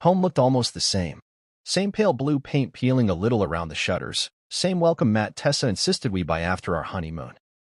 Home looked almost the same. Same pale blue paint peeling a little around the shutters. Same welcome mat Tessa insisted we buy after our honeymoon.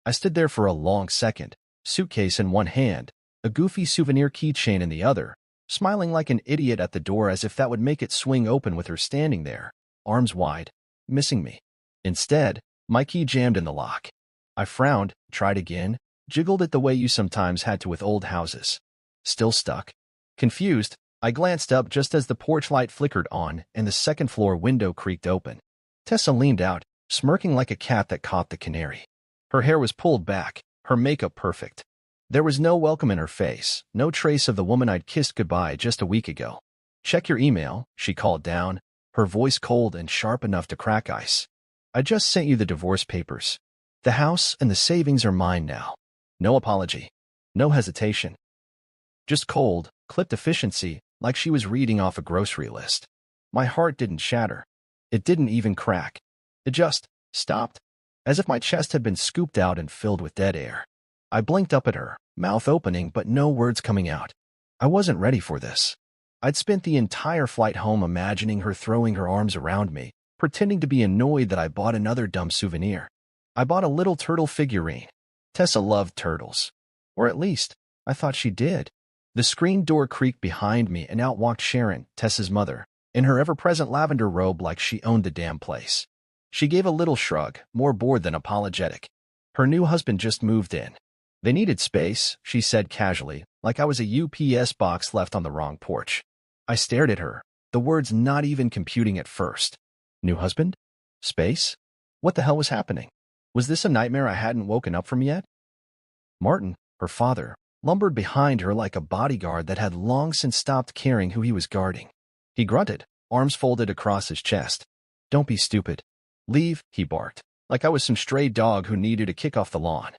I stood there for a long second, suitcase in one hand, a goofy souvenir keychain in the other, smiling like an idiot at the door as if that would make it swing open with her standing there, arms wide, missing me. Instead, my key jammed in the lock. I frowned, tried again, jiggled it the way you sometimes had to with old houses. Still stuck. Confused, I glanced up just as the porch light flickered on and the second-floor window creaked open. Tessa leaned out, smirking like a cat that caught the canary. Her hair was pulled back, her makeup perfect. There was no welcome in her face, no trace of the woman I'd kissed goodbye just a week ago. "Check your email," she called down, her voice cold and sharp enough to crack ice. "I just sent you the divorce papers. The house and the savings are mine now." No apology. No hesitation. Just cold, clipped efficiency, like she was reading off a grocery list. My heart didn't shatter. It didn't even crack. It just stopped, as if my chest had been scooped out and filled with dead air. I blinked up at her, mouth opening but no words coming out. I wasn't ready for this. I'd spent the entire flight home imagining her throwing her arms around me, pretending to be annoyed that I bought another dumb souvenir. I bought a little turtle figurine. Tessa loved turtles. Or at least, I thought she did. The screen door creaked behind me and out walked Sharon, Tessa's mother, in her ever-present lavender robe like she owned the damn place. She gave a little shrug, more bored than apologetic. Her new husband just moved in. They needed space, she said casually, like I was a UPS box left on the wrong porch. I stared at her, the words not even computing at first. New husband? Space? What the hell was happening? Was this a nightmare I hadn't woken up from yet? Martin, her father, lumbered behind her like a bodyguard that had long since stopped caring who he was guarding. He grunted, arms folded across his chest. "Don't be stupid. Leave," he barked, like I was some stray dog who needed to kick off the lawn.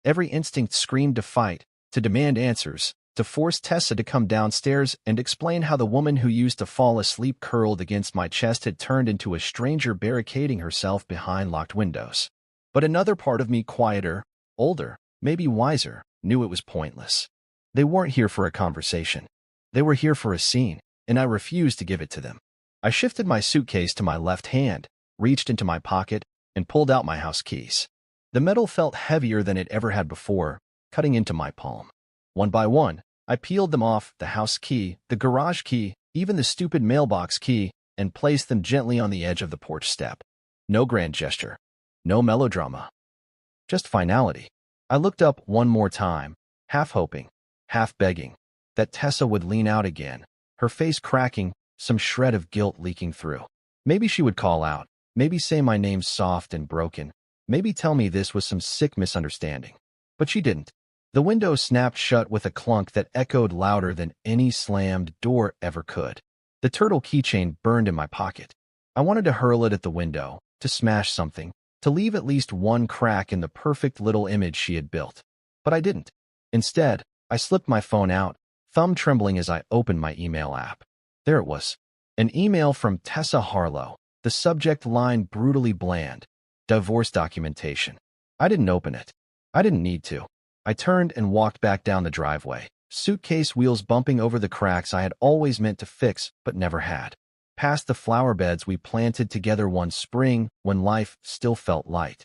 Every instinct screamed to fight, to demand answers, to force Tessa to come downstairs and explain how the woman who used to fall asleep curled against my chest had turned into a stranger barricading herself behind locked windows. But another part of me, quieter, older, maybe wiser, knew it was pointless. They weren't here for a conversation. They were here for a scene, and I refused to give it to them. I shifted my suitcase to my left hand, reached into my pocket, and pulled out my house keys. The metal felt heavier than it ever had before, cutting into my palm. One by one, I peeled them off, the house key, the garage key, even the stupid mailbox key, and placed them gently on the edge of the porch step. No grand gesture. No melodrama. Just finality. I looked up one more time, half hoping, half begging, that Tessa would lean out again, her face cracking, some shred of guilt leaking through. Maybe she would call out, maybe say my name soft and broken, maybe tell me this was some sick misunderstanding. But she didn't. The window snapped shut with a clunk that echoed louder than any slammed door ever could. The turtle keychain burned in my pocket. I wanted to hurl it at the window, to smash something, to leave at least one crack in the perfect little image she had built. But I didn't. Instead, I slipped my phone out, thumb trembling as I opened my email app. There it was. An email from Tessa Harlow, the subject line brutally bland. Divorce documentation. I didn't open it. I didn't need to. I turned and walked back down the driveway, suitcase wheels bumping over the cracks I had always meant to fix but never had. Past the flower beds we planted together one spring when life still felt light.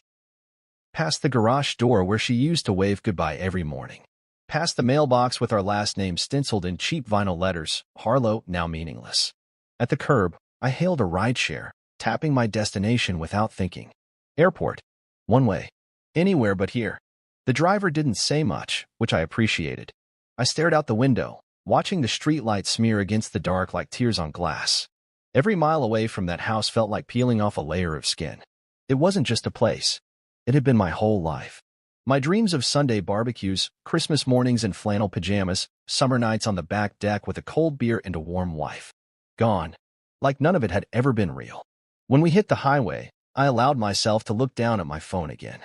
Past the garage door where she used to wave goodbye every morning. Past the mailbox with our last name stenciled in cheap vinyl letters, Harlow now meaningless. At the curb, I hailed a rideshare, tapping my destination without thinking. Airport. One way. Anywhere but here. The driver didn't say much, which I appreciated. I stared out the window, watching the streetlight smear against the dark like tears on glass. Every mile away from that house felt like peeling off a layer of skin. It wasn't just a place. It had been my whole life. My dreams of Sunday barbecues, Christmas mornings in flannel pajamas, summer nights on the back deck with a cold beer and a warm wife. Gone. Like none of it had ever been real. When we hit the highway, I allowed myself to look down at my phone again.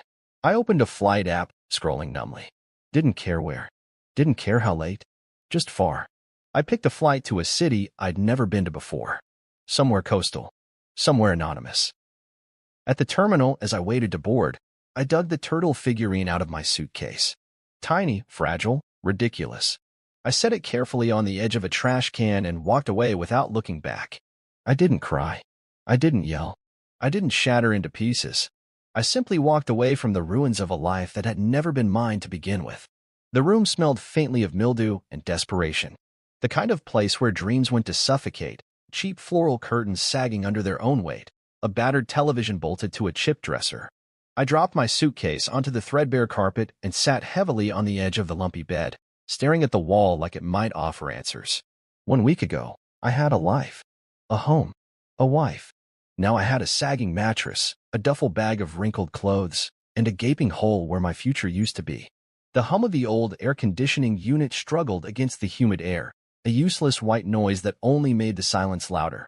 I opened a flight app, scrolling numbly. Didn't care where. Didn't care how late. Just far. I picked a flight to a city I'd never been to before. Somewhere coastal. Somewhere anonymous. At the terminal, as I waited to board, I dug the turtle figurine out of my suitcase. Tiny, fragile, ridiculous. I set it carefully on the edge of a trash can and walked away without looking back. I didn't cry. I didn't yell. I didn't shatter into pieces. I simply walked away from the ruins of a life that had never been mine to begin with. The room smelled faintly of mildew and desperation. The kind of place where dreams went to suffocate, cheap floral curtains sagging under their own weight, a battered television bolted to a chip dresser. I dropped my suitcase onto the threadbare carpet and sat heavily on the edge of the lumpy bed, staring at the wall like it might offer answers. 1 week ago, I had a life, a home, a wife. Now I had a sagging mattress, a duffel bag of wrinkled clothes, and a gaping hole where my future used to be. The hum of the old air conditioning unit struggled against the humid air, a useless white noise that only made the silence louder.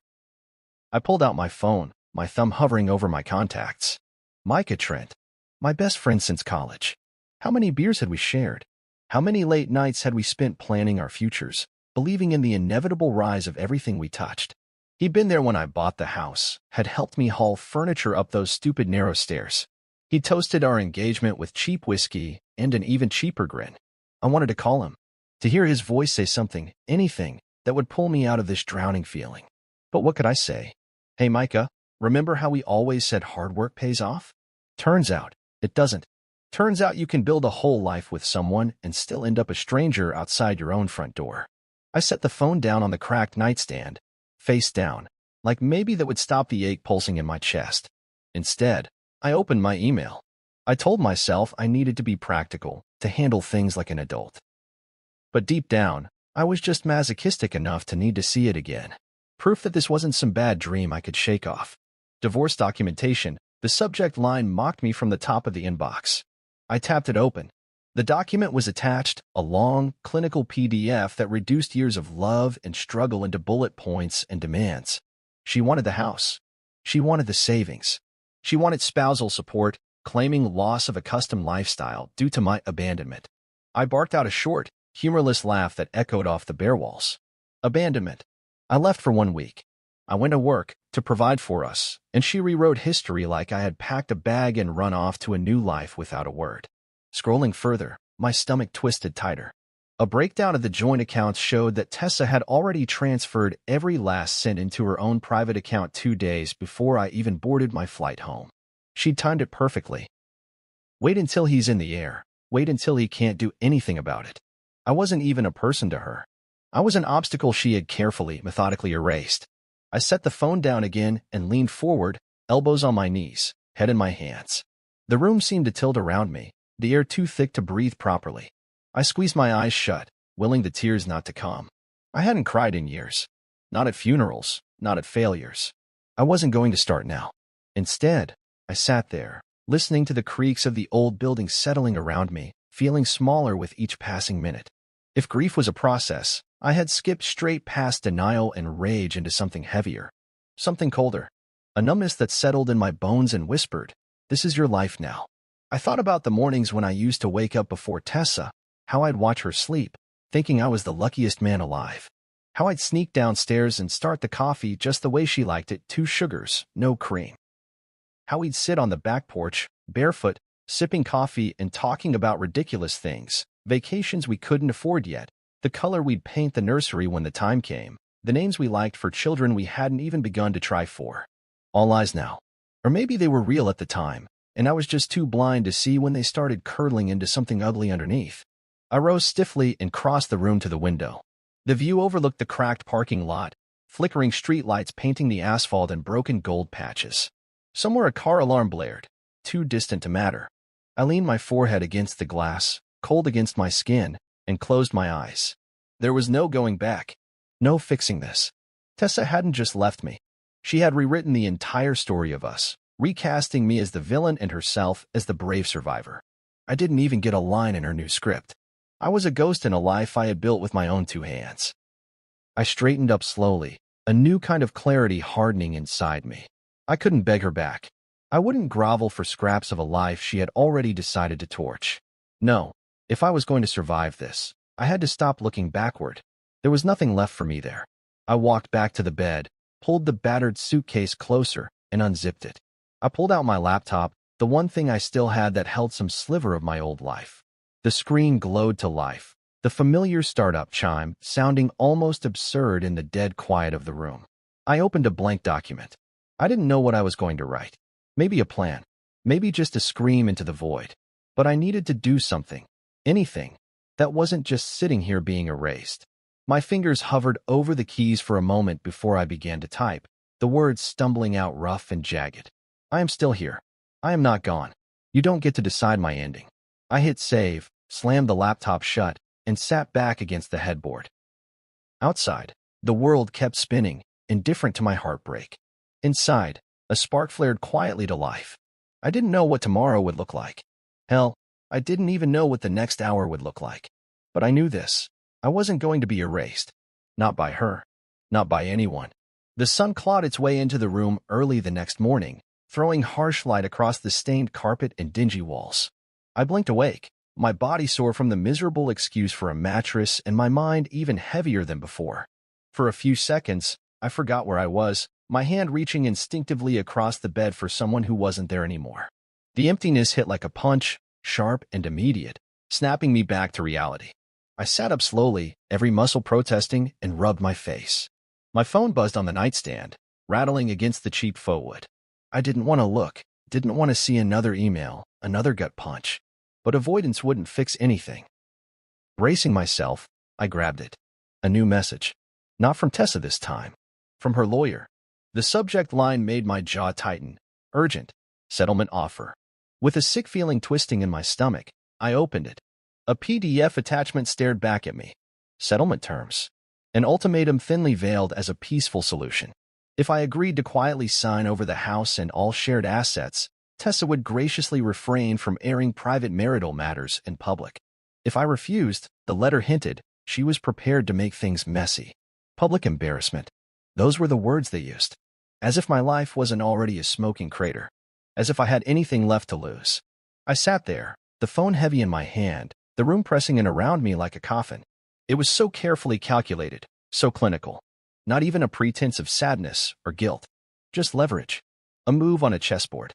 I pulled out my phone, my thumb hovering over my contacts. Micah Trent, my best friend since college. How many beers had we shared? How many late nights had we spent planning our futures, believing in the inevitable rise of everything we touched? He'd been there when I bought the house, had helped me haul furniture up those stupid narrow stairs. He toasted our engagement with cheap whiskey and an even cheaper grin. I wanted to call him, to hear his voice say something, anything, that would pull me out of this drowning feeling. But what could I say? Hey, Micah, remember how we always said hard work pays off? Turns out, it doesn't. Turns out you can build a whole life with someone and still end up a stranger outside your own front door. I set the phone down on the cracked nightstand, face down, like maybe that would stop the ache pulsing in my chest. Instead, I opened my email. I told myself I needed to be practical, to handle things like an adult. But deep down, I was just masochistic enough to need to see it again. Proof that this wasn't some bad dream I could shake off. Divorce documentation. The subject line mocked me from the top of the inbox. I tapped it open. The document was attached, a long, clinical PDF that reduced years of love and struggle into bullet points and demands. She wanted the house. She wanted the savings. She wanted spousal support, claiming loss of a custom lifestyle due to my abandonment. I barked out a short, humorless laugh that echoed off the bare walls. Abandonment. I left for 1 week. I went to work to provide for us, and she rewrote history like I had packed a bag and run off to a new life without a word. Scrolling further, my stomach twisted tighter. A breakdown of the joint accounts showed that Tessa had already transferred every last cent into her own private account 2 days before I even boarded my flight home. She'd timed it perfectly. Wait until he's in the air. Wait until he can't do anything about it. I wasn't even a person to her. I was an obstacle she had carefully, methodically erased. I set the phone down again and leaned forward, elbows on my knees, head in my hands. The room seemed to tilt around me, the air too thick to breathe properly. I squeezed my eyes shut, willing the tears not to come. I hadn't cried in years. Not at funerals, not at failures. I wasn't going to start now. Instead, I sat there, listening to the creaks of the old building settling around me, feeling smaller with each passing minute. If grief was a process, I had skipped straight past denial and rage into something heavier, something colder, a numbness that settled in my bones and whispered, "This is your life now." I thought about the mornings when I used to wake up before Tessa, how I'd watch her sleep, thinking I was the luckiest man alive. How I'd sneak downstairs and start the coffee just the way she liked it, 2 sugars, no cream. How we'd sit on the back porch, barefoot, sipping coffee and talking about ridiculous things, vacations we couldn't afford yet, the color we'd paint the nursery when the time came, the names we liked for children we hadn't even begun to try for. All lies now. Or maybe they were real at the time, and I was just too blind to see when they started curdling into something ugly underneath. I rose stiffly and crossed the room to the window. The view overlooked the cracked parking lot, flickering streetlights painting the asphalt in broken gold patches. Somewhere a car alarm blared, too distant to matter. I leaned my forehead against the glass, cold against my skin, and closed my eyes. There was no going back, no fixing this. Tessa hadn't just left me. She had rewritten the entire story of us, recasting me as the villain and herself as the brave survivor. I didn't even get a line in her new script. I was a ghost in a life I had built with my own 2 hands. I straightened up slowly, a new kind of clarity hardening inside me. I couldn't beg her back. I wouldn't grovel for scraps of a life she had already decided to torch. No, if I was going to survive this, I had to stop looking backward. There was nothing left for me there. I walked back to the bed, pulled the battered suitcase closer, and unzipped it. I pulled out my laptop, the one thing I still had that held some sliver of my old life. The screen glowed to life, The familiar startup chime, sounding almost absurd in the dead quiet of the room. I opened a blank document. I didn't know what I was going to write. Maybe a plan. Maybe just a scream into the void. But I needed to do something. Anything. That wasn't just sitting here being erased. My fingers hovered over the keys for a moment before I began to type, the words stumbling out rough and jagged. I am still here. I am not gone. You don't get to decide my ending. I hit save, slammed the laptop shut, and sat back against the headboard. Outside, the world kept spinning, indifferent to my heartbreak. Inside, a spark flared quietly to life. I didn't know what tomorrow would look like. Hell, I didn't even know what the next hour would look like. But I knew this. I wasn't going to be erased. Not by her. Not by anyone. The sun clawed its way into the room early the next morning, throwing harsh light across the stained carpet and dingy walls. I blinked awake, my body sore from the miserable excuse for a mattress and my mind even heavier than before. For a few seconds, I forgot where I was, my hand reaching instinctively across the bed for someone who wasn't there anymore. The emptiness hit like a punch, sharp and immediate, snapping me back to reality. I sat up slowly, every muscle protesting, and rubbed my face. My phone buzzed on the nightstand, rattling against the cheap faux wood. I didn't want to look, didn't want to see another email, another gut punch. But avoidance wouldn't fix anything. Bracing myself, I grabbed it. A new message. Not from Tessa this time. From her lawyer. The subject line made my jaw tighten. Urgent. Settlement offer. With a sick feeling twisting in my stomach, I opened it. A PDF attachment stared back at me. Settlement terms. An ultimatum thinly veiled as a peaceful solution. If I agreed to quietly sign over the house and all shared assets, Tessa would graciously refrain from airing private marital matters in public. If I refused, the letter hinted, she was prepared to make things messy. Public embarrassment. Those were the words they used. As if my life wasn't already a smoking crater. As if I had anything left to lose. I sat there, the phone heavy in my hand, the room pressing in around me like a coffin. It was so carefully calculated, so clinical. Not even a pretense of sadness or guilt. Just leverage. A move on a chessboard.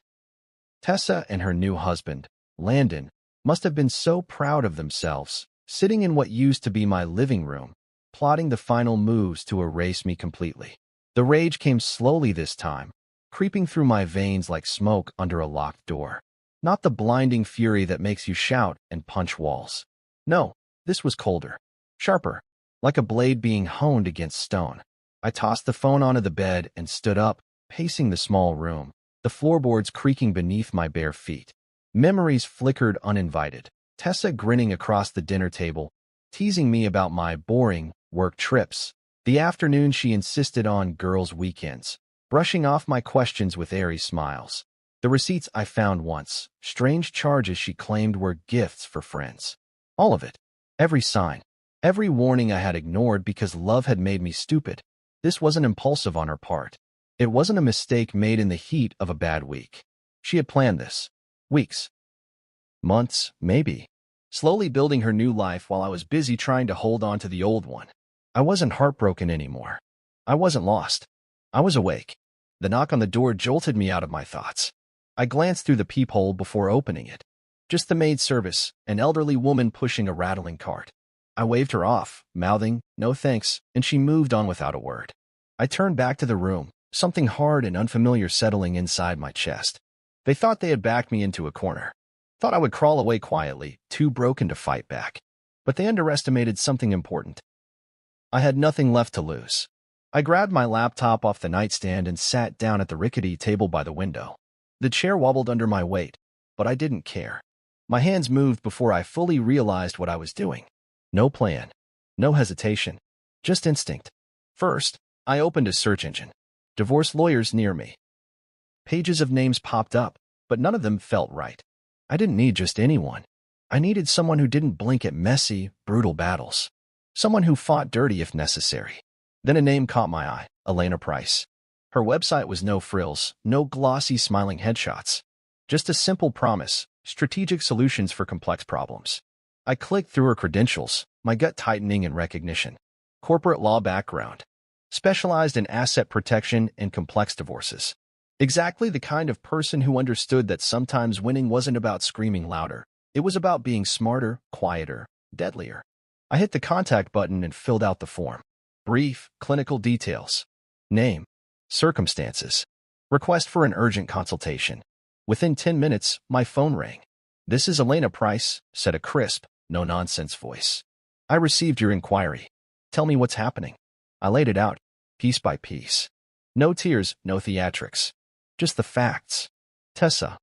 Tessa and her new husband, Landon, must have been so proud of themselves, sitting in what used to be my living room, plotting the final moves to erase me completely. The rage came slowly this time, creeping through my veins like smoke under a locked door. Not the blinding fury that makes you shout and punch walls. No, this was colder, sharper, like a blade being honed against stone. I tossed the phone onto the bed and stood up, pacing the small room, the floorboards creaking beneath my bare feet. Memories flickered uninvited. Tessa grinning across the dinner table, teasing me about my boring work trips. The afternoon she insisted on girls' weekends, brushing off my questions with airy smiles. The receipts I found once, strange charges she claimed were gifts for friends. All of it. Every sign. Every warning I had ignored because love had made me stupid. This wasn't impulsive on her part. It wasn't a mistake made in the heat of a bad week. She had planned this. Weeks. Months, maybe. Slowly building her new life while I was busy trying to hold on to the old one. I wasn't heartbroken anymore. I wasn't lost. I was awake. The knock on the door jolted me out of my thoughts. I glanced through the peephole before opening it. Just the maid service, an elderly woman pushing a rattling cart. I waved her off, mouthing, "No thanks," and she moved on without a word. I turned back to the room, something hard and unfamiliar settling inside my chest. They thought they had backed me into a corner. Thought I would crawl away quietly, too broken to fight back. But they underestimated something important. I had nothing left to lose. I grabbed my laptop off the nightstand and sat down at the rickety table by the window. The chair wobbled under my weight, but I didn't care. My hands moved before I fully realized what I was doing. No plan. No hesitation. Just instinct. First, I opened a search engine. Divorce lawyers near me. Pages of names popped up, but none of them felt right. I didn't need just anyone. I needed someone who didn't blink at messy, brutal battles. Someone who fought dirty if necessary. Then a name caught my eye, Elena Price. Her website was no frills, no glossy smiling headshots. Just a simple promise, strategic solutions for complex problems. I clicked through her credentials, my gut tightening in recognition. Corporate law background. Specialized in asset protection and complex divorces. Exactly the kind of person who understood that sometimes winning wasn't about screaming louder. It was about being smarter, quieter, deadlier. I hit the contact button and filled out the form. Brief, clinical details. Name. Circumstances. Request for an urgent consultation. Within 10 minutes, my phone rang. "This is Elena Price," said a crisp, no-nonsense voice. "I received your inquiry. Tell me what's happening." I laid it out, piece by piece. No tears, no theatrics. Just the facts. Tessa.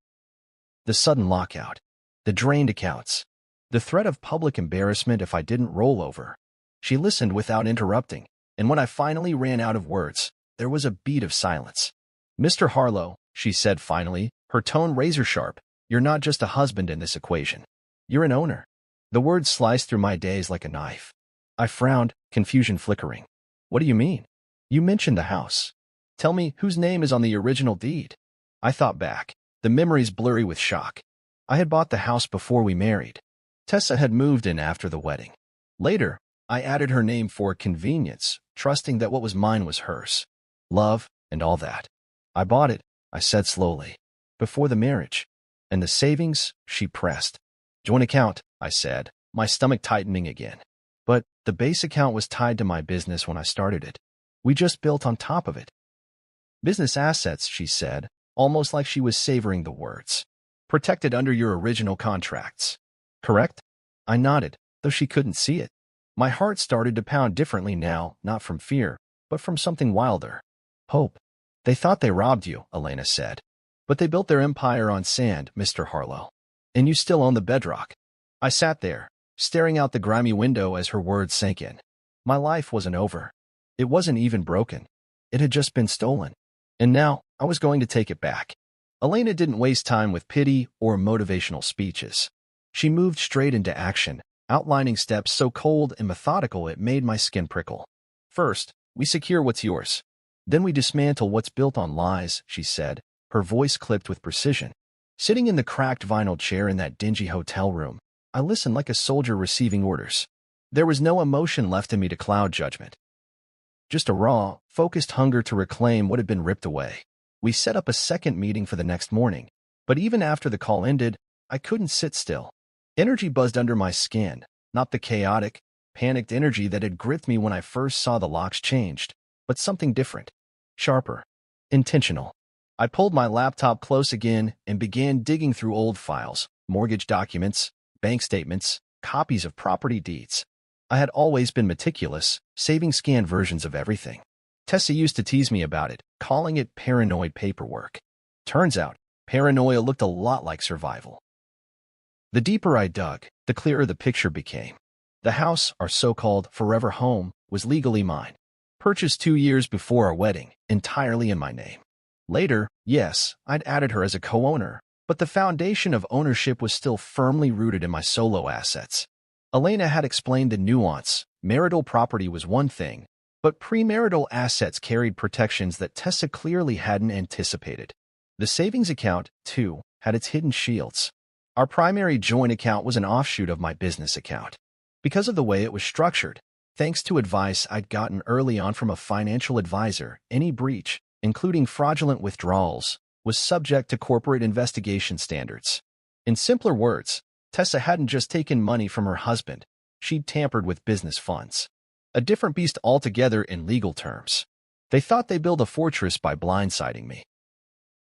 The sudden lockout. The drained accounts. The threat of public embarrassment if I didn't roll over. She listened without interrupting, and when I finally ran out of words, there was a beat of silence. "Mr. Harlow," she said finally, her tone razor-sharp, "you're not just a husband in this equation. You're an owner." The words sliced through my days like a knife. I frowned, confusion flickering. "What do you mean? You mentioned the house. Tell me whose name is on the original deed." I thought back, the memories blurry with shock. I had bought the house before we married. Tessa had moved in after the wedding. Later, I added her name for convenience, trusting that what was mine was hers. Love, and all that. "I bought it," I said slowly, "before the marriage." "And the savings?" she pressed. "Joint account," I said, my stomach tightening again. "But the base account was tied to my business when I started it. We just built on top of it." "Business assets," she said, almost like she was savoring the words. "Protected under your original contracts. Correct?" I nodded, though she couldn't see it. My heart started to pound differently now, not from fear, but from something wilder. Hope. "They thought they robbed you," Elena said. "But they built their empire on sand, Mr. Harlow. And you still own the bedrock." I sat there, staring out the grimy window as her words sank in. My life wasn't over. It wasn't even broken. It had just been stolen. And now, I was going to take it back. Elena didn't waste time with pity or motivational speeches. She moved straight into action, outlining steps so cold and methodical it made my skin prickle. "First, we secure what's yours. Then we dismantle what's built on lies," she said, her voice clipped with precision. Sitting in the cracked vinyl chair in that dingy hotel room, I listened like a soldier receiving orders. There was no emotion left in me to cloud judgment. Just a raw, focused hunger to reclaim what had been ripped away. We set up a second meeting for the next morning, but even after the call ended, I couldn't sit still. Energy buzzed under my skin, not the chaotic, panicked energy that had gripped me when I first saw the locks changed, but something different, sharper, intentional. I pulled my laptop close again and began digging through old files, mortgage documents, bank statements, copies of property deeds. I had always been meticulous, saving scanned versions of everything. Tessa used to tease me about it, calling it paranoid paperwork. Turns out, paranoia looked a lot like survival. The deeper I dug, the clearer the picture became. The house, our so-called forever home, was legally mine. Purchased 2 years before our wedding, entirely in my name. Later, yes, I'd added her as a co-owner, but the foundation of ownership was still firmly rooted in my solo assets. Elena had explained the nuance. Marital property was one thing, but premarital assets carried protections that Tessa clearly hadn't anticipated. The savings account, too, had its hidden shields. Our primary joint account was an offshoot of my business account. Because of the way it was structured, thanks to advice I'd gotten early on from a financial advisor, any breach, including fraudulent withdrawals, was subject to corporate investigation standards. In simpler words, Tessa hadn't just taken money from her husband, she'd tampered with business funds. A different beast altogether in legal terms. They thought they built a fortress by blindsiding me.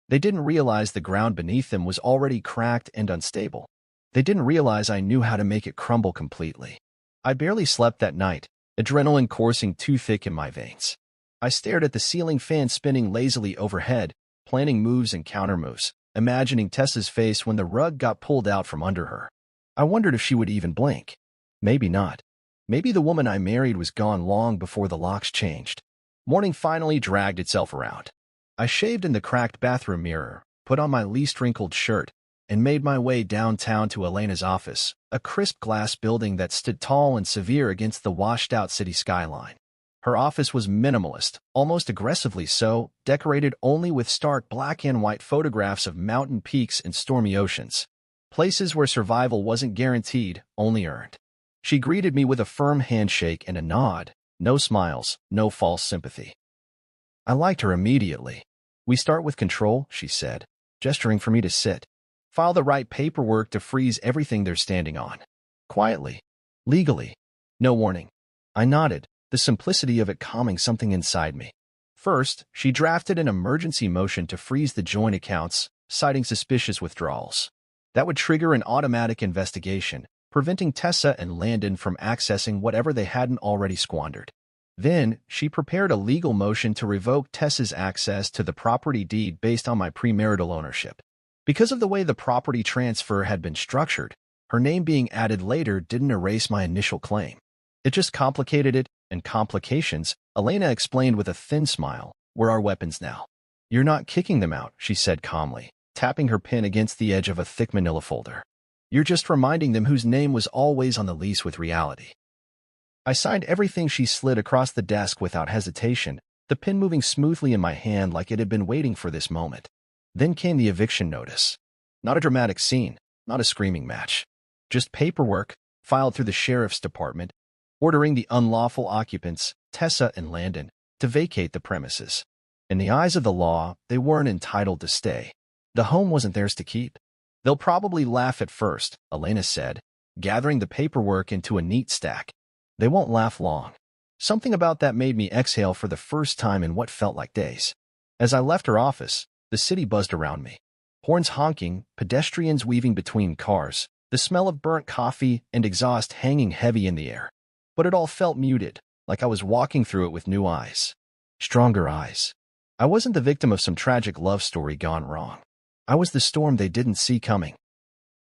They didn't realize the ground beneath them was already cracked and unstable. They didn't realize I knew how to make it crumble completely. I barely slept that night, adrenaline coursing too thick in my veins. I stared at the ceiling fan spinning lazily overhead, planning moves and countermoves, imagining Tessa's face when the rug got pulled out from under her. I wondered if she would even blink. Maybe not. Maybe the woman I married was gone long before the locks changed. Morning finally dragged itself around. I shaved in the cracked bathroom mirror, put on my least wrinkled shirt, and made my way downtown to Elena's office, a crisp glass building that stood tall and severe against the washed-out city skyline. Her office was minimalist, almost aggressively so, decorated only with stark black and white photographs of mountain peaks and stormy oceans. Places where survival wasn't guaranteed, only earned. She greeted me with a firm handshake and a nod, no smiles, no false sympathy. I liked her immediately. "We start with control," she said, gesturing for me to sit. "File the right paperwork to freeze everything they're standing on. Quietly. Legally. No warning. I nodded, the simplicity of it calming something inside me. First, she drafted an emergency motion to freeze the joint accounts, citing suspicious withdrawals. That would trigger an automatic investigation, preventing Tessa and Landon from accessing whatever they hadn't already squandered. Then, she prepared a legal motion to revoke Tessa's access to the property deed based on my premarital ownership. Because of the way the property transfer had been structured, her name being added later didn't erase my initial claim. It just complicated it, and complications, Elena explained with a thin smile, were our weapons now. You're not kicking them out, she said calmly, tapping her pen against the edge of a thick manila folder. You're just reminding them whose name was always on the lease with reality. I signed everything she slid across the desk without hesitation, the pen moving smoothly in my hand like it had been waiting for this moment. Then came the eviction notice. Not a dramatic scene, not a screaming match. Just paperwork, filed through the sheriff's department, ordering the unlawful occupants, Tessa and Landon, to vacate the premises. In the eyes of the law, they weren't entitled to stay. The home wasn't theirs to keep. They'll probably laugh at first, Elena said, gathering the paperwork into a neat stack. They won't laugh long. Something about that made me exhale for the first time in what felt like days. As I left her office, the city buzzed around me. Horns honking, pedestrians weaving between cars, the smell of burnt coffee and exhaust hanging heavy in the air. But it all felt muted, like I was walking through it with new eyes. Stronger eyes. I wasn't the victim of some tragic love story gone wrong. I was the storm they didn't see coming.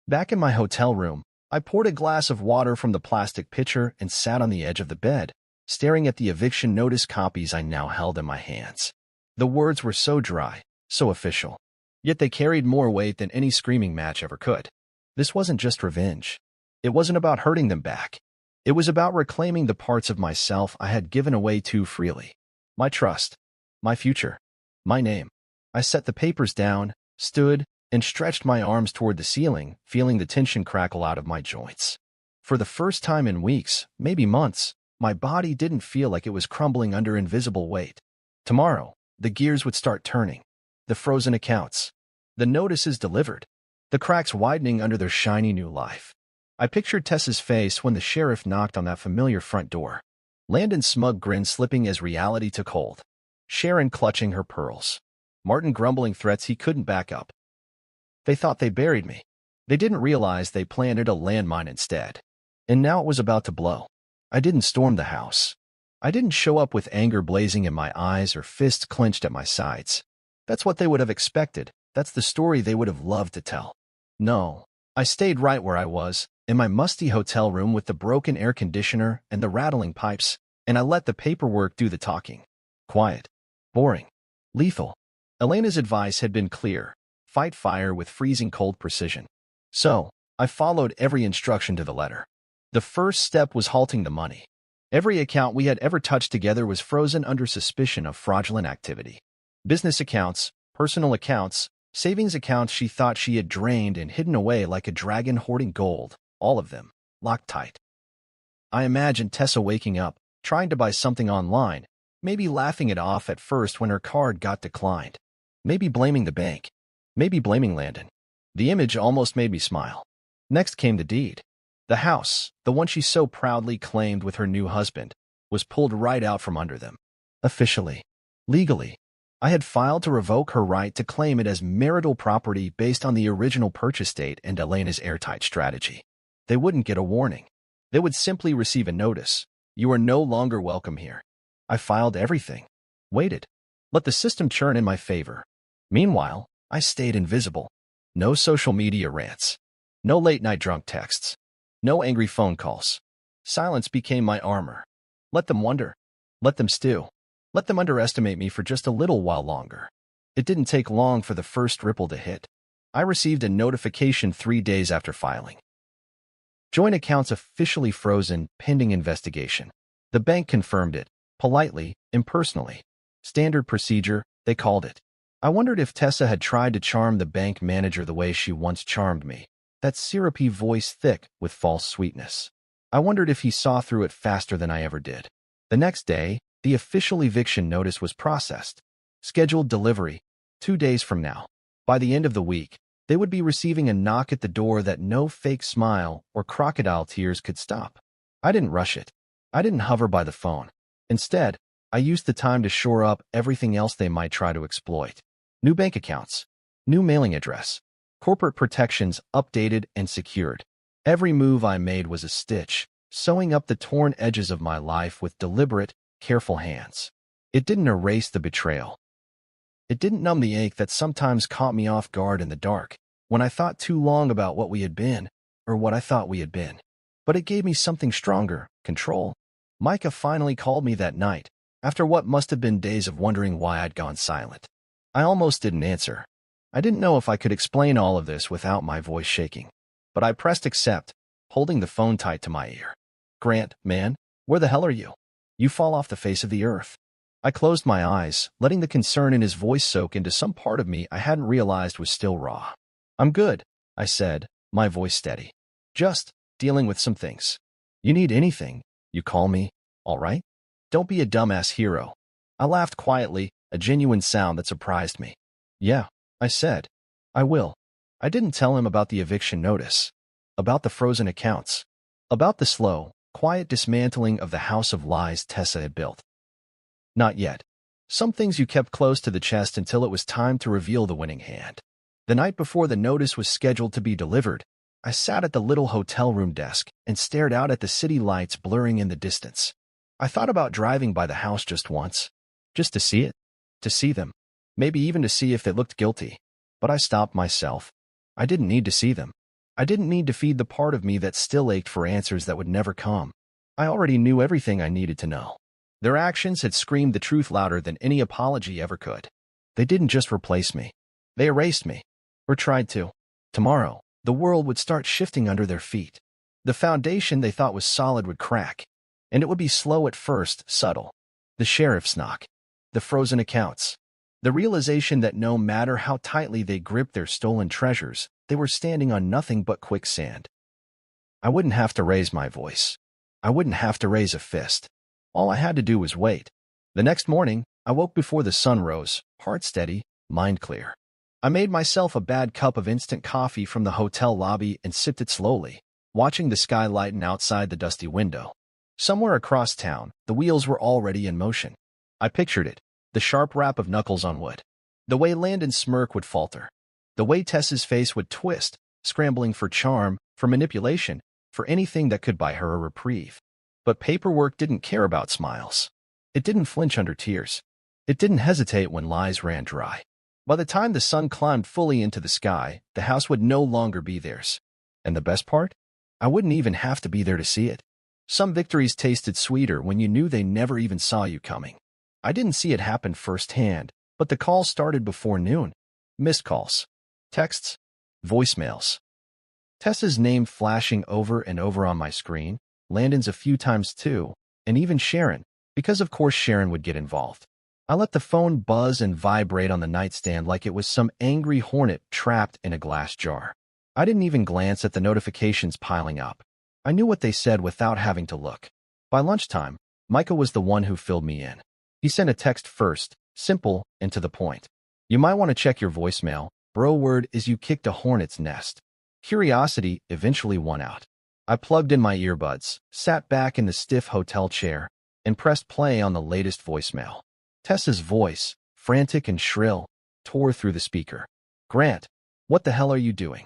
Back in my hotel room, I poured a glass of water from the plastic pitcher and sat on the edge of the bed, staring at the eviction notice copies I now held in my hands. The words were so dry, so official. Yet they carried more weight than any screaming match ever could. This wasn't just revenge. It wasn't about hurting them back. It was about reclaiming the parts of myself I had given away too freely. My trust. My future. My name. I set the papers down, stood, and stretched my arms toward the ceiling, feeling the tension crackle out of my joints. For the first time in weeks, maybe months, my body didn't feel like it was crumbling under invisible weight. Tomorrow, the gears would start turning. The frozen accounts. The notices delivered. The cracks widening under their shiny new life. I pictured Tessa's face when the sheriff knocked on that familiar front door. Landon's smug grin slipping as reality took hold. Sharon clutching her pearls. Martin grumbling threats he couldn't back up. They thought they buried me. They didn't realize they planted a landmine instead. And now it was about to blow. I didn't storm the house. I didn't show up with anger blazing in my eyes or fists clenched at my sides. That's what they would have expected. That's the story they would have loved to tell. No, I stayed right where I was, in my musty hotel room with the broken air conditioner and the rattling pipes, and I let the paperwork do the talking. Quiet. Boring. Lethal. Elena's advice had been clear. Fight fire with freezing cold precision. So, I followed every instruction to the letter. The first step was halting the money. Every account we had ever touched together was frozen under suspicion of fraudulent activity. Business accounts, personal accounts, savings accounts she thought she had drained and hidden away like a dragon hoarding gold, all of them, locked tight. I imagined Tessa waking up, trying to buy something online, maybe laughing it off at first when her card got declined. Maybe blaming the bank. Maybe blaming Landon. The image almost made me smile. Next came the deed. The house, the one she so proudly claimed with her new husband, was pulled right out from under them. Officially. Legally. I had filed to revoke her right to claim it as marital property based on the original purchase date and Elena's airtight strategy. They wouldn't get a warning. They would simply receive a notice. You are no longer welcome here. I filed everything. Waited. Let the system churn in my favor. Meanwhile, I stayed invisible. No social media rants. No late-night drunk texts. No angry phone calls. Silence became my armor. Let them wonder. Let them stew. Let them underestimate me for just a little while longer. It didn't take long for the first ripple to hit. I received a notification 3 days after filing. Joint accounts officially frozen, pending investigation. The bank confirmed it, politely, impersonally. Standard procedure, they called it. I wondered if Tessa had tried to charm the bank manager the way she once charmed me, that syrupy voice thick with false sweetness. I wondered if he saw through it faster than I ever did. The next day, the official eviction notice was processed. Scheduled delivery, 2 days from now. By the end of the week, they would be receiving a knock at the door that no fake smile or crocodile tears could stop. I didn't rush it. I didn't hover by the phone. Instead, I used the time to shore up everything else they might try to exploit. New bank accounts, new mailing address, corporate protections updated and secured. Every move I made was a stitch, sewing up the torn edges of my life with deliberate, careful hands. It didn't erase the betrayal. It didn't numb the ache that sometimes caught me off guard in the dark, when I thought too long about what we had been, or what I thought we had been. But it gave me something stronger, control. Micah finally called me that night, after what must have been days of wondering why I'd gone silent. I almost didn't answer. I didn't know if I could explain all of this without my voice shaking. But I pressed accept, holding the phone tight to my ear. Grant, man, where the hell are you? You fall off the face of the earth. I closed my eyes, letting the concern in his voice soak into some part of me I hadn't realized was still raw. I'm good, I said, my voice steady. Just dealing with some things. You need anything, you call me, all right? Don't be a dumbass hero. I laughed quietly, a genuine sound that surprised me. Yeah, I said. I will. I didn't tell him about the eviction notice, about the frozen accounts, about the slow, quiet dismantling of the house of lies Tessa had built. Not yet. Some things you kept close to the chest until it was time to reveal the winning hand. The night before the notice was scheduled to be delivered, I sat at the little hotel room desk and stared out at the city lights blurring in the distance. I thought about driving by the house just once, just to see it, to see them, maybe even to see if they looked guilty. But I stopped myself. I didn't need to see them. I didn't need to feed the part of me that still ached for answers that would never come. I already knew everything I needed to know. Their actions had screamed the truth louder than any apology ever could. They didn't just replace me. They erased me. Or tried to. Tomorrow, the world would start shifting under their feet. The foundation they thought was solid would crack. And it would be slow at first, subtle. The sheriff's knock. The frozen accounts. The realization that no matter how tightly they gripped their stolen treasures, they were standing on nothing but quicksand. I wouldn't have to raise my voice. I wouldn't have to raise a fist. All I had to do was wait. The next morning, I woke before the sun rose, heart steady, mind clear. I made myself a bad cup of instant coffee from the hotel lobby and sipped it slowly, watching the sky lighten outside the dusty window. Somewhere across town, the wheels were already in motion. I pictured it, the sharp rap of knuckles on wood. The way Landon's smirk would falter. The way Tessa's face would twist, scrambling for charm, for manipulation, for anything that could buy her a reprieve. But paperwork didn't care about smiles. It didn't flinch under tears. It didn't hesitate when lies ran dry. By the time the sun climbed fully into the sky, the house would no longer be theirs. And the best part? I wouldn't even have to be there to see it. Some victories tasted sweeter when you knew they never even saw you coming. I didn't see it happen firsthand, but the calls started before noon. Missed calls. Texts. Voicemails. Tessa's name flashing over and over on my screen, Landon's a few times too, and even Sharon, because of course Sharon would get involved. I let the phone buzz and vibrate on the nightstand like it was some angry hornet trapped in a glass jar. I didn't even glance at the notifications piling up. I knew what they said without having to look. By lunchtime, Micah was the one who filled me in. He sent a text first, simple and to the point. You might want to check your voicemail. Bro, word is you kicked a hornet's nest. Curiosity eventually won out. I plugged in my earbuds, sat back in the stiff hotel chair, and pressed play on the latest voicemail. Tessa's voice, frantic and shrill, tore through the speaker. Grant, what the hell are you doing?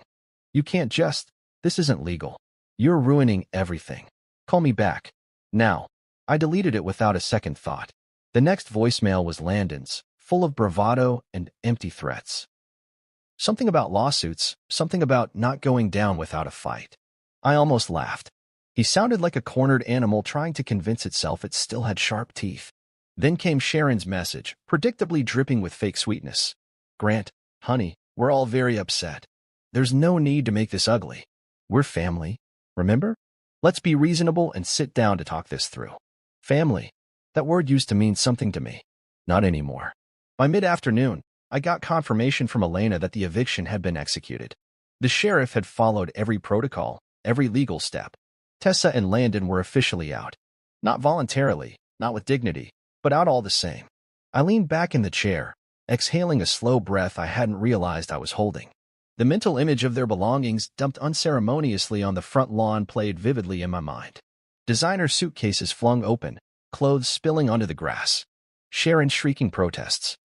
You can't just. This isn't legal. You're ruining everything. Call me back. Now. I deleted it without a second thought. The next voicemail was Landon's, full of bravado and empty threats. Something about lawsuits, something about not going down without a fight. I almost laughed. He sounded like a cornered animal trying to convince itself it still had sharp teeth. Then came Sharon's message, predictably dripping with fake sweetness. Grant, honey, we're all very upset. There's no need to make this ugly. We're family, remember? Let's be reasonable and sit down to talk this through. Family. That word used to mean something to me. Not anymore. By mid-afternoon, I got confirmation from Elena that the eviction had been executed. The sheriff had followed every protocol, every legal step. Tessa and Landon were officially out. Not voluntarily, not with dignity, but out all the same. I leaned back in the chair, exhaling a slow breath I hadn't realized I was holding. The mental image of their belongings dumped unceremoniously on the front lawn played vividly in my mind. Designer suitcases flung open, clothes spilling onto the grass. Sharon shrieking protests.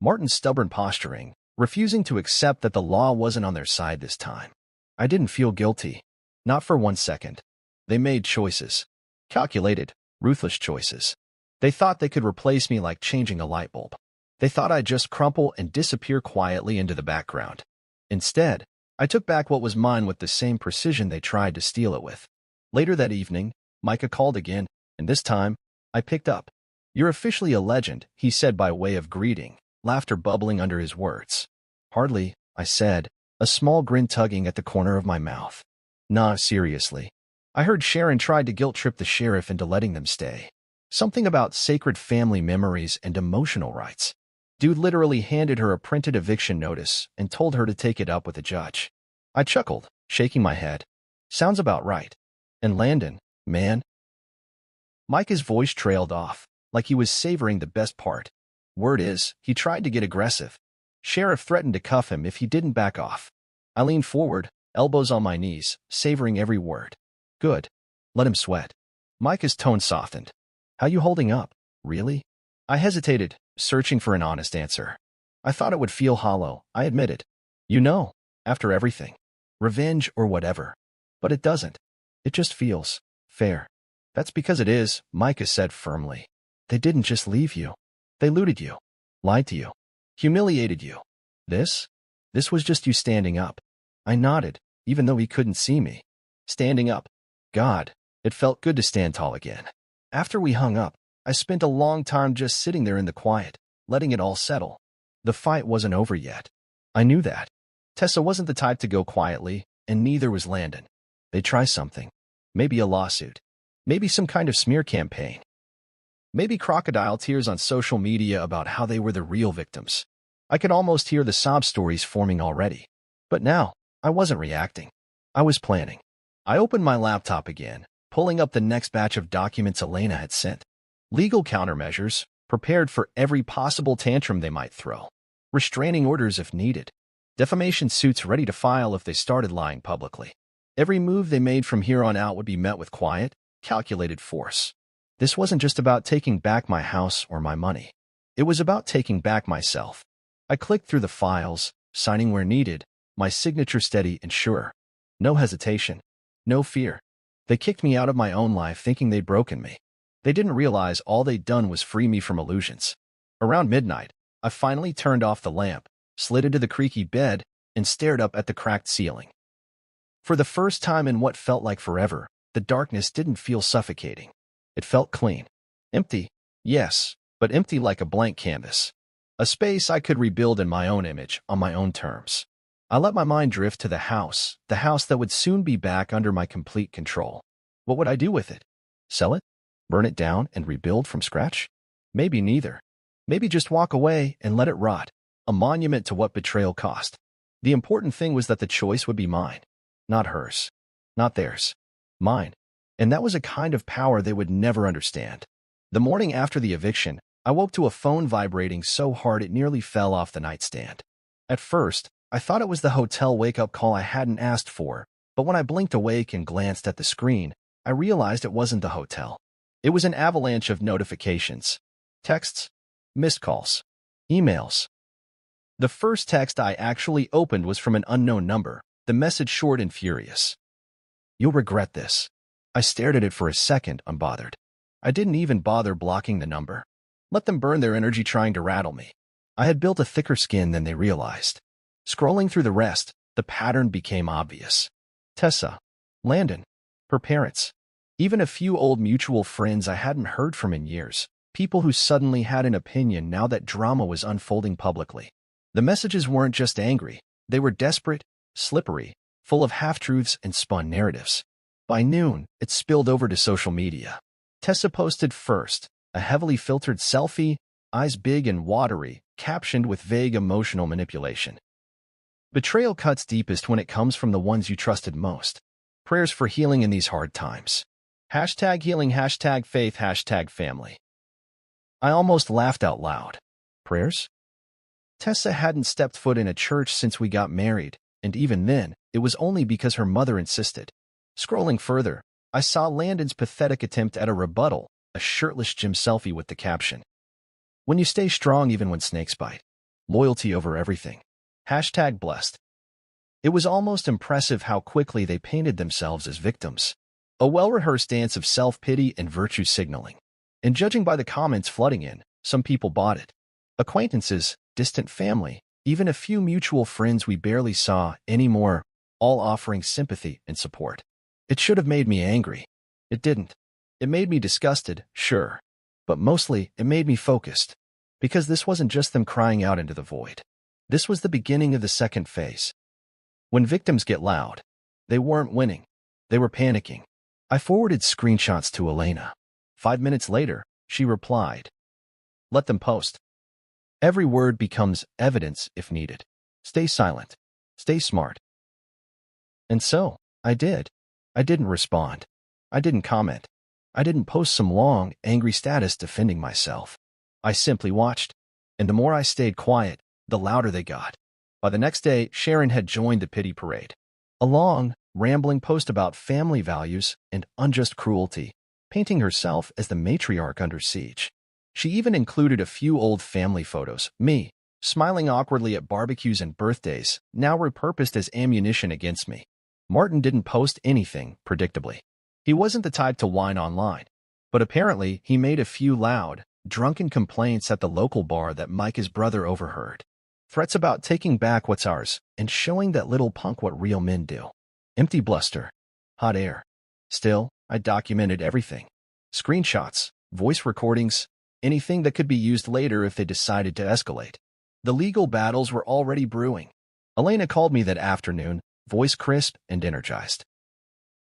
Martin's stubborn posturing, refusing to accept that the law wasn't on their side this time. I didn't feel guilty. Not for 1 second. They made choices. Calculated, ruthless choices. They thought they could replace me like changing a light bulb. They thought I'd just crumple and disappear quietly into the background. Instead, I took back what was mine with the same precision they tried to steal it with. Later that evening, Micah called again, and this time, I picked up. "You're officially a legend," he said by way of greeting, laughter bubbling under his words. "Hardly," I said, a small grin tugging at the corner of my mouth. "Nah, seriously. I heard Sharon tried to guilt-trip the sheriff into letting them stay. Something about sacred family memories and emotional rights. Dude literally handed her a printed eviction notice and told her to take it up with the judge." I chuckled, shaking my head. "Sounds about right. And Landon, man?" Micah's voice trailed off, like he was savoring the best part. "Word is, he tried to get aggressive. Sheriff threatened to cuff him if he didn't back off." I leaned forward, elbows on my knees, savoring every word. "Good. Let him sweat." Micah's tone softened. "How you holding up? Really?" I hesitated, searching for an honest answer. I thought it would feel hollow, I admitted. "You know, after everything. Revenge or whatever. But it doesn't. It just feels fair." "That's because it is," Micah said firmly. "They didn't just leave you. They looted you, lied to you, humiliated you. This was just you standing up." I nodded, even though he couldn't see me. Standing up. God, it felt good to stand tall again. After we hung up, I spent a long time just sitting there in the quiet, letting it all settle. The fight wasn't over yet. I knew that. Tessa wasn't the type to go quietly, and neither was Landon. They'd try something. Maybe a lawsuit. Maybe some kind of smear campaign. Maybe crocodile tears on social media about how they were the real victims. I could almost hear the sob stories forming already. But now, I wasn't reacting. I was planning. I opened my laptop again, pulling up the next batch of documents Elena had sent. Legal countermeasures, prepared for every possible tantrum they might throw. Restraining orders if needed. Defamation suits ready to file if they started lying publicly. Every move they made from here on out would be met with quiet, calculated force. This wasn't just about taking back my house or my money. It was about taking back myself. I clicked through the files, signing where needed, my signature steady and sure. No hesitation. No fear. They kicked me out of my own life thinking they'd broken me. They didn't realize all they'd done was free me from illusions. Around midnight, I finally turned off the lamp, slid into the creaky bed, and stared up at the cracked ceiling. For the first time in what felt like forever, the darkness didn't feel suffocating. It felt clean. Empty, yes, but empty like a blank canvas. A space I could rebuild in my own image, on my own terms. I let my mind drift to the house that would soon be back under my complete control. What would I do with it? Sell it? Burn it down and rebuild from scratch? Maybe neither. Maybe just walk away and let it rot, a monument to what betrayal cost. The important thing was that the choice would be mine, not hers, not theirs, mine. And that was a kind of power they would never understand. The morning after the eviction, I woke to a phone vibrating so hard it nearly fell off the nightstand. At first, I thought it was the hotel wake-up call I hadn't asked for, but when I blinked awake and glanced at the screen, I realized it wasn't the hotel. It was an avalanche of notifications. Texts, missed calls, emails. The first text I actually opened was from an unknown number, the message short and furious. "You'll regret this." I stared at it for a second, unbothered. I didn't even bother blocking the number. Let them burn their energy trying to rattle me. I had built a thicker skin than they realized. Scrolling through the rest, the pattern became obvious. Tessa, Landon, her parents, even a few old mutual friends I hadn't heard from in years, people who suddenly had an opinion now that drama was unfolding publicly. The messages weren't just angry, they were desperate, slippery, full of half-truths and spun narratives. By noon, it spilled over to social media. Tessa posted first, a heavily filtered selfie, eyes big and watery, captioned with vague emotional manipulation. Betrayal cuts deepest when it comes from the ones you trusted most. Prayers for healing in these hard times. #healing, #faith, #family. I almost laughed out loud. Prayers? Tessa hadn't stepped foot in a church since we got married, and even then, it was only because her mother insisted. Scrolling further, I saw Landon's pathetic attempt at a rebuttal, a shirtless gym selfie with the caption, "When you stay strong even when snakes bite. Loyalty over everything. #blessed." It was almost impressive how quickly they painted themselves as victims. A well-rehearsed dance of self-pity and virtue signaling. And judging by the comments flooding in, some people bought it. Acquaintances, distant family, even a few mutual friends we barely saw anymore, all offering sympathy and support. It should have made me angry. It didn't. It made me disgusted, sure. But mostly, it made me focused. Because this wasn't just them crying out into the void. This was the beginning of the second phase. When victims get loud, they weren't winning. They were panicking. I forwarded screenshots to Elena. 5 minutes later, she replied, "Let them post. Every word becomes evidence if needed. Stay silent. Stay smart." And so, I did. I didn't respond. I didn't comment. I didn't post some long, angry status defending myself. I simply watched. And the more I stayed quiet, the louder they got. By the next day, Sharon had joined the pity parade. A long, rambling post about family values and unjust cruelty, painting herself as the matriarch under siege. She even included a few old family photos, me, smiling awkwardly at barbecues and birthdays, now repurposed as ammunition against me. Martin didn't post anything, predictably. He wasn't the type to whine online. But apparently, he made a few loud, drunken complaints at the local bar that Micah's brother overheard. Threats about taking back what's ours and showing that little punk what real men do. Empty bluster. Hot air. Still, I documented everything. Screenshots, voice recordings, anything that could be used later if they decided to escalate. The legal battles were already brewing. Elena called me that afternoon, voice crisp and energized.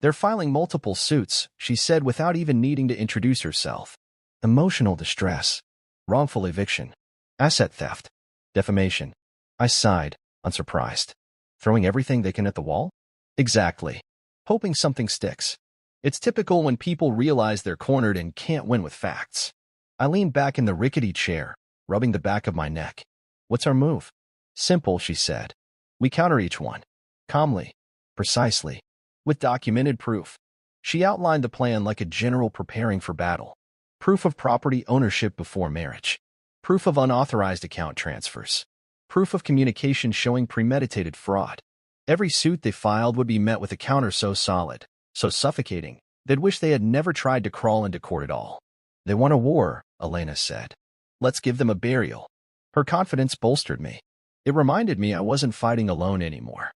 "They're filing multiple suits," she said without even needing to introduce herself. "Emotional distress, wrongful eviction, asset theft, defamation." I sighed, unsurprised. Throwing everything they can at the wall? Exactly. Hoping something sticks. It's typical when people realize they're cornered and can't win with facts. I leaned back in the rickety chair, rubbing the back of my neck. "What's our move?" "Simple," she said. "We counter each one. Calmly. Precisely. With documented proof." She outlined the plan like a general preparing for battle. Proof of property ownership before marriage. Proof of unauthorized account transfers. Proof of communication showing premeditated fraud. Every suit they filed would be met with a counter so solid, so suffocating, they'd wish they had never tried to crawl into court at all. "They want a war," Elena said. "Let's give them a burial." Her confidence bolstered me. It reminded me I wasn't fighting alone anymore.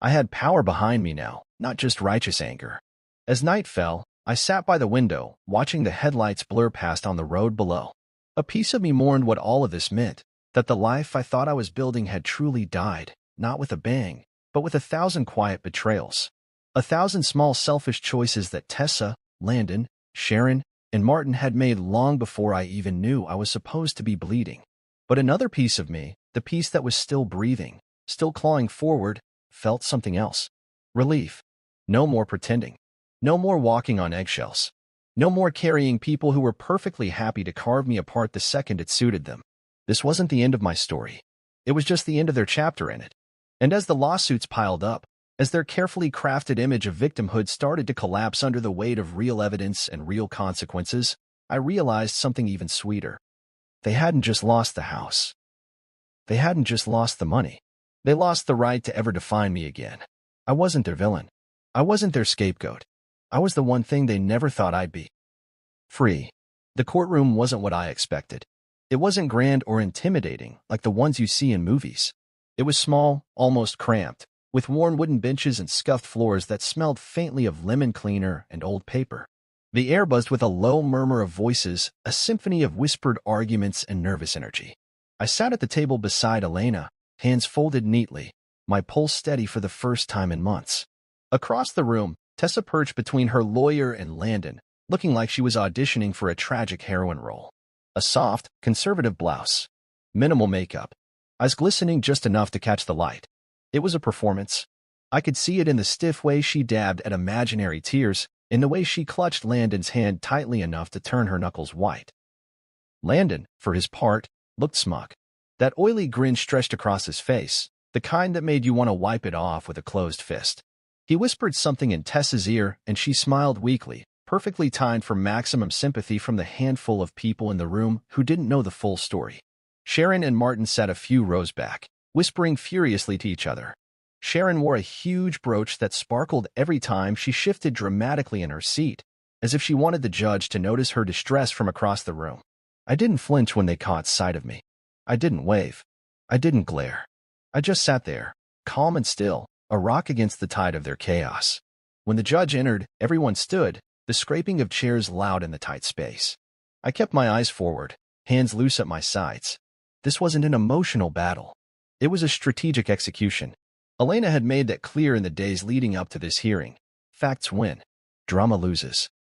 I had power behind me now, not just righteous anger. As night fell, I sat by the window, watching the headlights blur past on the road below. A piece of me mourned what all of this meant, that the life I thought I was building had truly died, not with a bang, but with 1,000 quiet betrayals. 1,000 small selfish choices that Tessa, Landon, Sharon, and Martin had made long before I even knew I was supposed to be bleeding. But another piece of me, the piece that was still breathing, still clawing forward, felt something else. Relief. No more pretending. No more walking on eggshells. No more carrying people who were perfectly happy to carve me apart the second it suited them. This wasn't the end of my story. It was just the end of their chapter in it. And as the lawsuits piled up, as their carefully crafted image of victimhood started to collapse under the weight of real evidence and real consequences, I realized something even sweeter. They hadn't just lost the house. They hadn't just lost the money. They lost the right to ever define me again. I wasn't their villain. I wasn't their scapegoat. I was the one thing they never thought I'd be. Free. The courtroom wasn't what I expected. It wasn't grand or intimidating like the ones you see in movies. It was small, almost cramped, with worn wooden benches and scuffed floors that smelled faintly of lemon cleaner and old paper. The air buzzed with a low murmur of voices, a symphony of whispered arguments and nervous energy. I sat at the table beside Elena, hands folded neatly, my pulse steady for the first time in months. Across the room, Tessa perched between her lawyer and Landon, looking like she was auditioning for a tragic heroine role. A soft, conservative blouse. Minimal makeup. Eyes glistening just enough to catch the light. It was a performance. I could see it in the stiff way she dabbed at imaginary tears, in the way she clutched Landon's hand tightly enough to turn her knuckles white. Landon, for his part, looked smug. That oily grin stretched across his face, the kind that made you want to wipe it off with a closed fist. He whispered something in Tessa's ear, and she smiled weakly, perfectly timed for maximum sympathy from the handful of people in the room who didn't know the full story. Sharon and Martin sat a few rows back, whispering furiously to each other. Sharon wore a huge brooch that sparkled every time she shifted dramatically in her seat, as if she wanted the judge to notice her distress from across the room. I didn't flinch when they caught sight of me. I didn't wave. I didn't glare. I just sat there, calm and still, a rock against the tide of their chaos. When the judge entered, everyone stood, the scraping of chairs loud in the tight space. I kept my eyes forward, hands loose at my sides. This wasn't an emotional battle. It was a strategic execution. Elena had made that clear in the days leading up to this hearing. Facts win. Drama loses.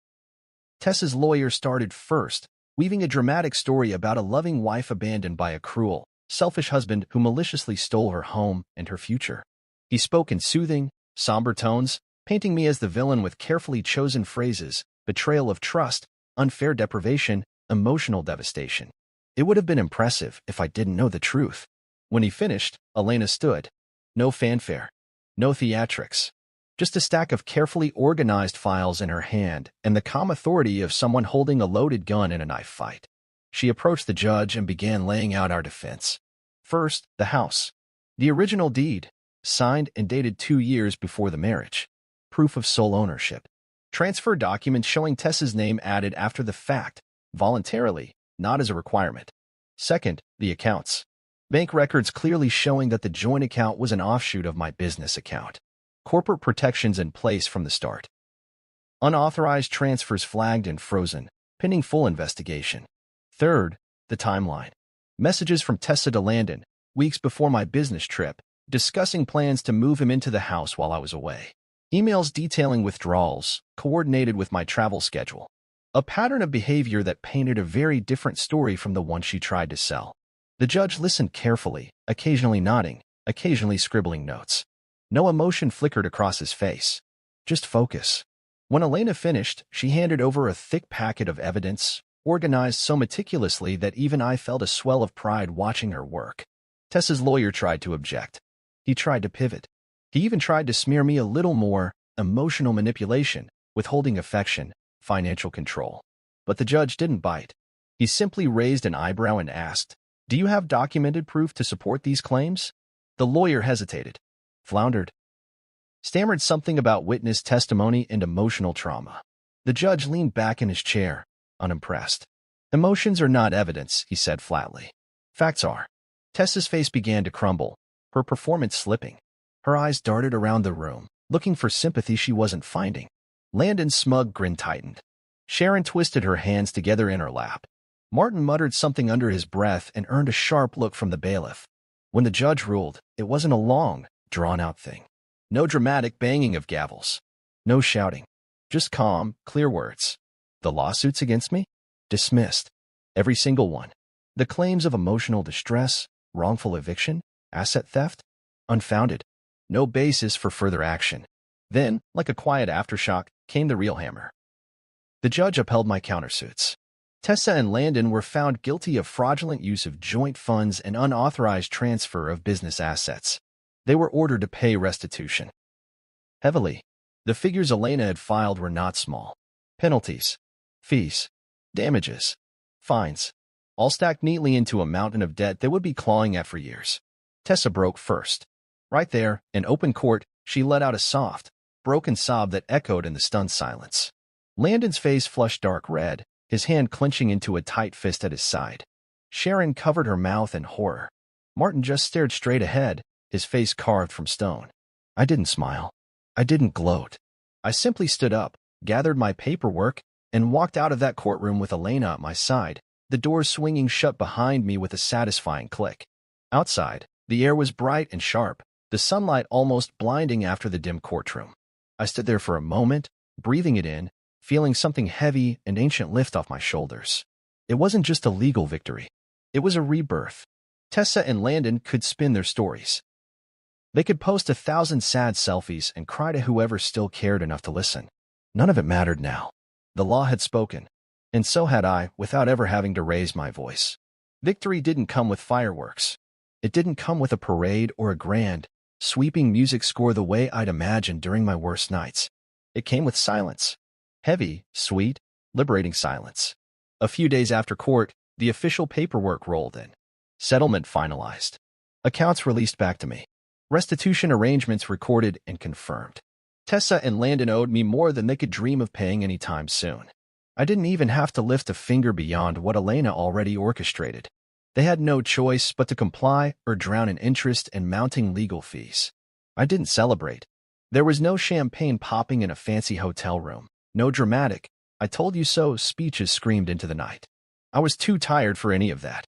Tessa's lawyer started first, weaving a dramatic story about a loving wife abandoned by a cruel, selfish husband who maliciously stole her home and her future. He spoke in soothing, somber tones, painting me as the villain with carefully chosen phrases: betrayal of trust, unfair deprivation, emotional devastation. It would have been impressive if I didn't know the truth. When he finished, Elena stood. No fanfare. No theatrics. Just a stack of carefully organized files in her hand and the calm authority of someone holding a loaded gun in a knife fight. She approached the judge and began laying out our defense. First, the house. The original deed, signed and dated 2 years before the marriage. Proof of sole ownership. Transfer documents showing Tessa's name added after the fact, voluntarily, not as a requirement. Second, the accounts. Bank records clearly showing that the joint account was an offshoot of my business account. Corporate protections in place from the start. Unauthorized transfers flagged and frozen, pending full investigation. Third, the timeline. Messages from Tessa to Landon, weeks before my business trip, discussing plans to move him into the house while I was away. Emails detailing withdrawals, coordinated with my travel schedule. A pattern of behavior that painted a very different story from the one she tried to sell. The judge listened carefully, occasionally nodding, occasionally scribbling notes. No emotion flickered across his face. Just focus. When Elena finished, she handed over a thick packet of evidence, organized so meticulously that even I felt a swell of pride watching her work. Tessa's lawyer tried to object. He tried to pivot. He even tried to smear me a little more: emotional manipulation, withholding affection, financial control. But the judge didn't bite. He simply raised an eyebrow and asked, "Do you have documented proof to support these claims?" The lawyer hesitated, floundered, stammered something about witness testimony and emotional trauma. The judge leaned back in his chair, unimpressed. "Emotions are not evidence," he said flatly. "Facts are." Tessa's face began to crumble, her performance slipping. Her eyes darted around the room, looking for sympathy she wasn't finding. Landon's smug grin tightened. Sharon twisted her hands together in her lap. Martin muttered something under his breath and earned a sharp look from the bailiff. When the judge ruled, it wasn't a long, drawn-out thing. No dramatic banging of gavels. No shouting. Just calm, clear words. The lawsuits against me? Dismissed. Every single one. The claims of emotional distress, wrongful eviction, asset theft? Unfounded. No basis for further action. Then, like a quiet aftershock, came the real hammer. The judge upheld my countersuits. Tessa and Landon were found guilty of fraudulent use of joint funds and unauthorized transfer of business assets. They were ordered to pay restitution. Heavily. The figures Elena had filed were not small. Penalties, fees, damages, fines, all stacked neatly into a mountain of debt they would be clawing at for years. Tessa broke first. Right there, in open court, she let out a soft, broken sob that echoed in the stunned silence. Landon's face flushed dark red, his hand clenching into a tight fist at his side. Sharon covered her mouth in horror. Martin just stared straight ahead, his face carved from stone. I didn't smile. I didn't gloat. I simply stood up, gathered my paperwork, and walked out of that courtroom with Elena at my side, the doors swinging shut behind me with a satisfying click. Outside, the air was bright and sharp, the sunlight almost blinding after the dim courtroom. I stood there for a moment, breathing it in, feeling something heavy and ancient lift off my shoulders. It wasn't just a legal victory. It was a rebirth. Tessa and Landon could spin their stories. They could post 1,000 sad selfies and cry to whoever still cared enough to listen. None of it mattered now. The law had spoken, and so had I, without ever having to raise my voice. Victory didn't come with fireworks. It didn't come with a parade or a grand, sweeping music score the way I'd imagined during my worst nights. It came with silence. Heavy, sweet, liberating silence. A few days after court, the official paperwork rolled in. Settlement finalized. Accounts released back to me. Restitution arrangements recorded and confirmed. Tessa and Landon owed me more than they could dream of paying anytime soon. I didn't even have to lift a finger beyond what Elena already orchestrated. They had no choice but to comply or drown in interest and mounting legal fees. I didn't celebrate. There was no champagne popping in a fancy hotel room, no dramatic, "I told you so" speeches screamed into the night. I was too tired for any of that.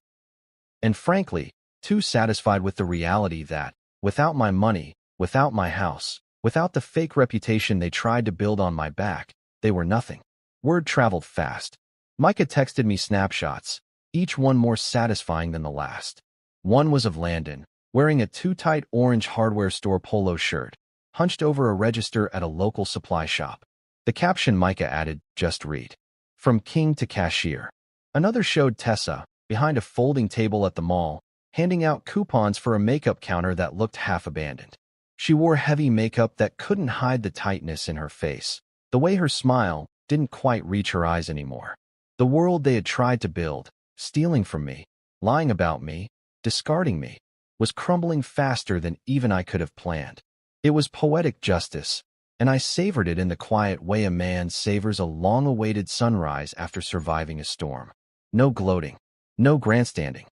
And frankly, too satisfied with the reality that, without my money, without my house, without the fake reputation they tried to build on my back, they were nothing. Word traveled fast. Micah texted me snapshots, each one more satisfying than the last. One was of Landon, wearing a too-tight orange hardware store polo shirt, hunched over a register at a local supply shop. The caption Micah added, "Just read. From king to cashier." Another showed Tessa, behind a folding table at the mall, handing out coupons for a makeup counter that looked half abandoned. She wore heavy makeup that couldn't hide the tightness in her face. The way her smile didn't quite reach her eyes anymore. The world they had tried to build, stealing from me, lying about me, discarding me, was crumbling faster than even I could have planned. It was poetic justice, and I savored it in the quiet way a man savors a long-awaited sunrise after surviving a storm. No gloating, no grandstanding.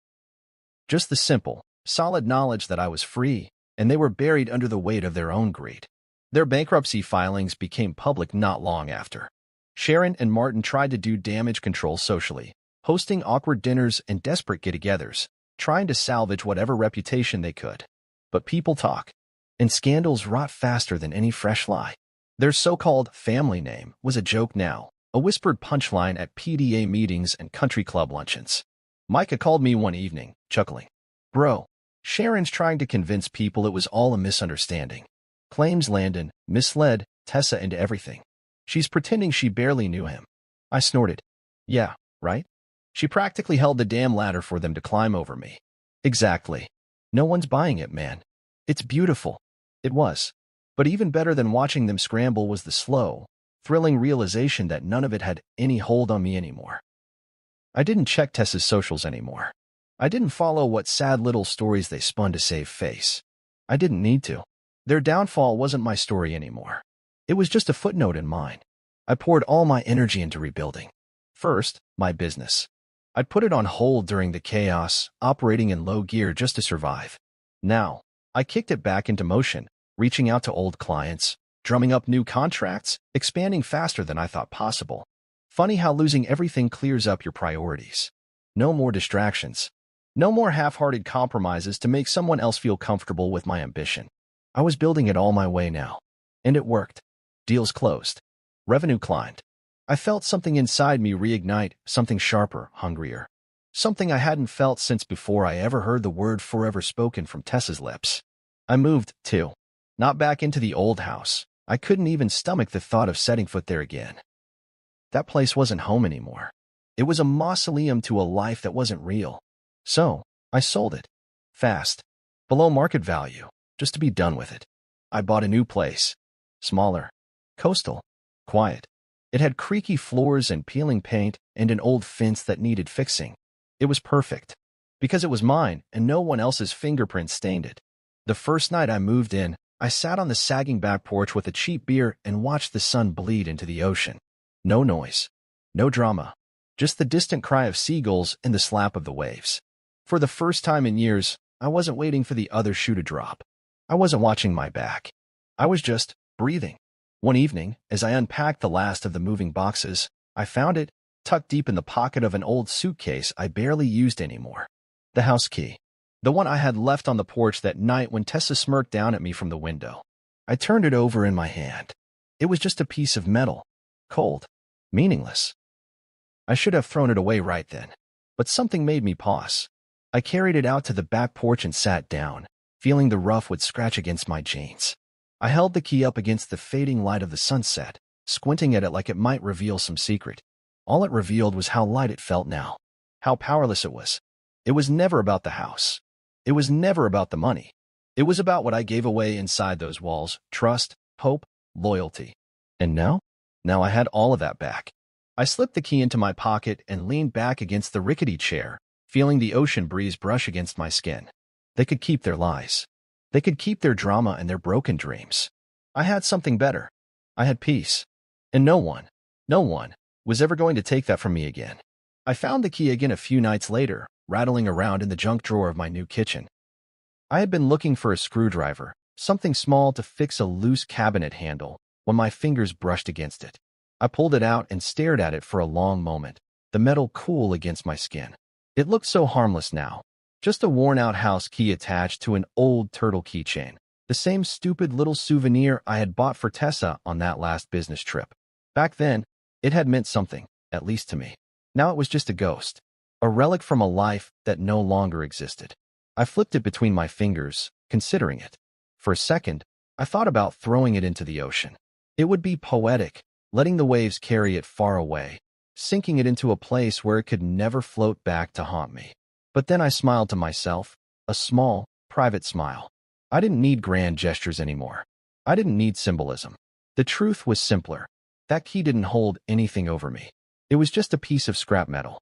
Just the simple, solid knowledge that I was free, and they were buried under the weight of their own greed. Their bankruptcy filings became public not long after. Sharon and Martin tried to do damage control socially, hosting awkward dinners and desperate get-togethers, trying to salvage whatever reputation they could. But people talk, and scandals rot faster than any fresh lie. Their so-called family name was a joke now, a whispered punchline at PDA meetings and country club luncheons. Micah called me one evening, chuckling. "Bro, Sharon's trying to convince people it was all a misunderstanding. Claims Landon misled Tessa into everything. She's pretending she barely knew him." I snorted. "Yeah, right? She practically held the damn ladder for them to climb over me." "Exactly. No one's buying it, man. It's beautiful." It was. But even better than watching them scramble was the slow, thrilling realization that none of it had any hold on me anymore. I didn't check Tessa's socials anymore. I didn't follow what sad little stories they spun to save face. I didn't need to. Their downfall wasn't my story anymore. It was just a footnote in mine. I poured all my energy into rebuilding. First, my business. I'd put it on hold during the chaos, operating in low gear just to survive. Now, I kicked it back into motion, reaching out to old clients, drumming up new contracts, expanding faster than I thought possible. Funny how losing everything clears up your priorities. No more distractions. No more half-hearted compromises to make someone else feel comfortable with my ambition. I was building it all my way now. And it worked. Deals closed. Revenue climbed. I felt something inside me reignite, something sharper, hungrier. Something I hadn't felt since before I ever heard the word forever spoken from Tessa's lips. I moved, too. Not back into the old house. I couldn't even stomach the thought of setting foot there again. That place wasn't home anymore. It was a mausoleum to a life that wasn't real. So, I sold it. Fast. Below market value. Just to be done with it. I bought a new place. Smaller. Coastal. Quiet. It had creaky floors and peeling paint and an old fence that needed fixing. It was perfect. Because it was mine and no one else's fingerprints stained it. The first night I moved in, I sat on the sagging back porch with a cheap beer and watched the sun bleed into the ocean. No noise. No drama. Just the distant cry of seagulls and the slap of the waves. For the first time in years, I wasn't waiting for the other shoe to drop. I wasn't watching my back. I was just breathing. One evening, as I unpacked the last of the moving boxes, I found it, tucked deep in the pocket of an old suitcase I barely used anymore. The house key. The one I had left on the porch that night when Tessa smirked down at me from the window. I turned it over in my hand. It was just a piece of metal. Cold. Meaningless. I should have thrown it away right then. But something made me pause. I carried it out to the back porch and sat down, feeling the rough would scratch against my jeans. I held the key up against the fading light of the sunset, squinting at it like it might reveal some secret. All it revealed was how light it felt now. How powerless it was. It was never about the house. It was never about the money. It was about what I gave away inside those walls: trust, hope, loyalty. And now? Now I had all of that back. I slipped the key into my pocket and leaned back against the rickety chair, feeling the ocean breeze brush against my skin. They could keep their lies. They could keep their drama and their broken dreams. I had something better. I had peace. And no one was ever going to take that from me again. I found the key again a few nights later, rattling around in the junk drawer of my new kitchen. I had been looking for a screwdriver, something small to fix a loose cabinet handle, when my fingers brushed against it. I pulled it out and stared at it for a long moment, the metal cool against my skin. It looked so harmless now. Just a worn-out house key attached to an old turtle keychain. The same stupid little souvenir I had bought for Tessa on that last business trip. Back then, it had meant something, at least to me. Now it was just a ghost, a relic from a life that no longer existed. I flipped it between my fingers, considering it. For a second, I thought about throwing it into the ocean. It would be poetic, letting the waves carry it far away, sinking it into a place where it could never float back to haunt me. But then I smiled to myself, a small, private smile. I didn't need grand gestures anymore. I didn't need symbolism. The truth was simpler. That key didn't hold anything over me. It was just a piece of scrap metal.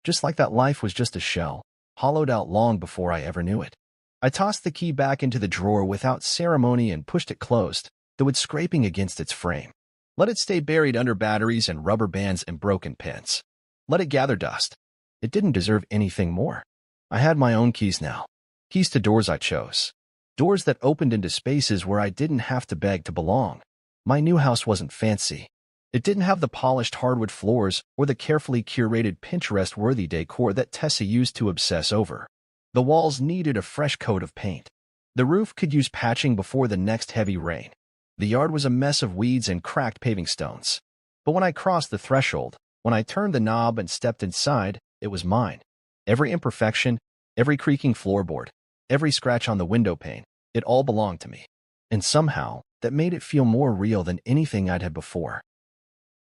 Just like that life was just a shell, hollowed out long before I ever knew it. I tossed the key back into the drawer without ceremony and pushed it closed, though it's scraping against its frame. Let it stay buried under batteries and rubber bands and broken pins. Let it gather dust. It didn't deserve anything more. I had my own keys now. Keys to doors I chose. Doors that opened into spaces where I didn't have to beg to belong. My new house wasn't fancy. It didn't have the polished hardwood floors or the carefully curated Pinterest-worthy decor that Tessa used to obsess over. The walls needed a fresh coat of paint. The roof could use patching before the next heavy rain. The yard was a mess of weeds and cracked paving stones. But when I crossed the threshold, when I turned the knob and stepped inside, it was mine. Every imperfection, every creaking floorboard, every scratch on the window pane, it all belonged to me. And somehow, that made it feel more real than anything I'd had before.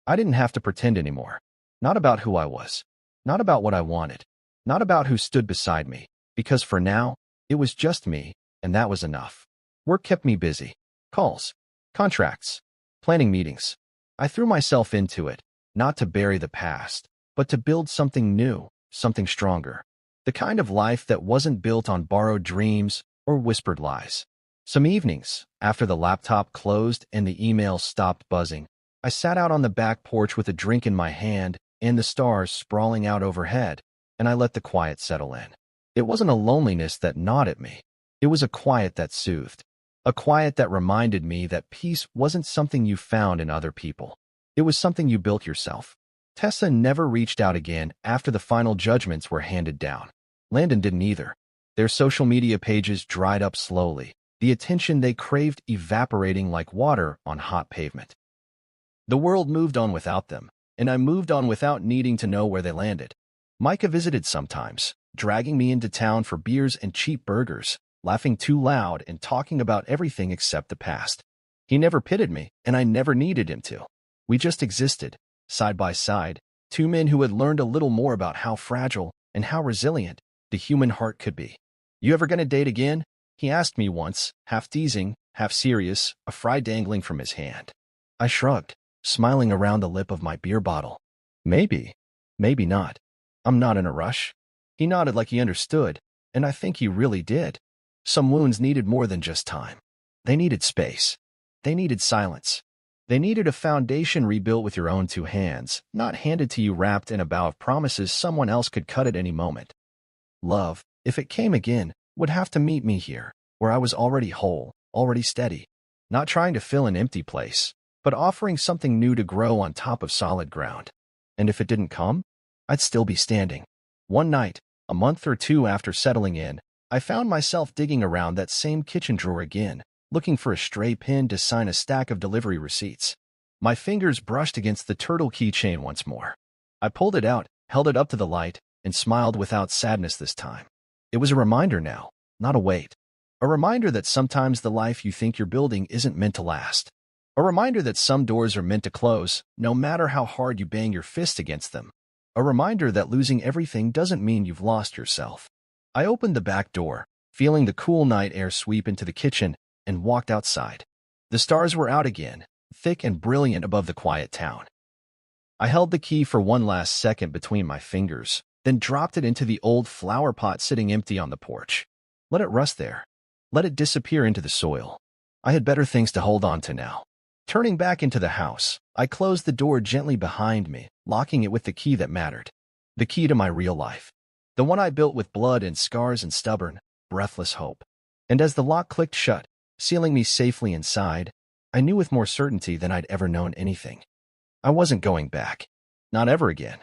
I didn't have to pretend anymore. Not about who I was. Not about what I wanted. Not about who stood beside me. Because for now, it was just me, and that was enough. Work kept me busy. Calls. Contracts. Planning meetings. I threw myself into it, not to bury the past, but to build something new, something stronger. The kind of life that wasn't built on borrowed dreams or whispered lies. Some evenings, after the laptop closed and the emails stopped buzzing, I sat out on the back porch with a drink in my hand and the stars sprawling out overhead, and I let the quiet settle in. It wasn't a loneliness that gnawed at me. It was a quiet that soothed. A quiet that reminded me that peace wasn't something you found in other people. It was something you built yourself. Tessa never reached out again after the final judgments were handed down. Landon didn't either. Their social media pages dried up slowly, the attention they craved evaporating like water on hot pavement. The world moved on without them, and I moved on without needing to know where they landed. Micah visited sometimes, dragging me into town for beers and cheap burgers, laughing too loud and talking about everything except the past. He never pitted me, and I never needed him to. We just existed, side by side, two men who had learned a little more about how fragile and how resilient the human heart could be. "You ever gonna date again?" he asked me once, half teasing, half serious, a fry dangling from his hand. I shrugged, smiling around the lip of my beer bottle. Maybe, maybe not. I'm not in a rush. He nodded like he understood, and I think he really did. Some wounds needed more than just time. They needed space. They needed silence. They needed a foundation rebuilt with your own two hands, not handed to you wrapped in a bow of promises someone else could cut at any moment. Love, if it came again, would have to meet me here, where I was already whole, already steady, not trying to fill an empty place, but offering something new to grow on top of solid ground. And if it didn't come, I'd still be standing. One night, a month or two after settling in, I found myself digging around that same kitchen drawer again, looking for a stray pin to sign a stack of delivery receipts. My fingers brushed against the turtle keychain once more. I pulled it out, held it up to the light, and smiled without sadness this time. It was a reminder now, not a weight. A reminder that sometimes the life you think you're building isn't meant to last. A reminder that some doors are meant to close, no matter how hard you bang your fist against them. A reminder that losing everything doesn't mean you've lost yourself. I opened the back door, feeling the cool night air sweep into the kitchen, and walked outside. The stars were out again, thick and brilliant above the quiet town. I held the key for one last second between my fingers, then dropped it into the old flower pot sitting empty on the porch. Let it rust there. Let it disappear into the soil. I had better things to hold on to now. Turning back into the house, I closed the door gently behind me, locking it with the key that mattered. The key to my real life. The one I built with blood and scars and stubborn, breathless hope. And as the lock clicked shut, sealing me safely inside, I knew with more certainty than I'd ever known anything. I wasn't going back. Not ever again.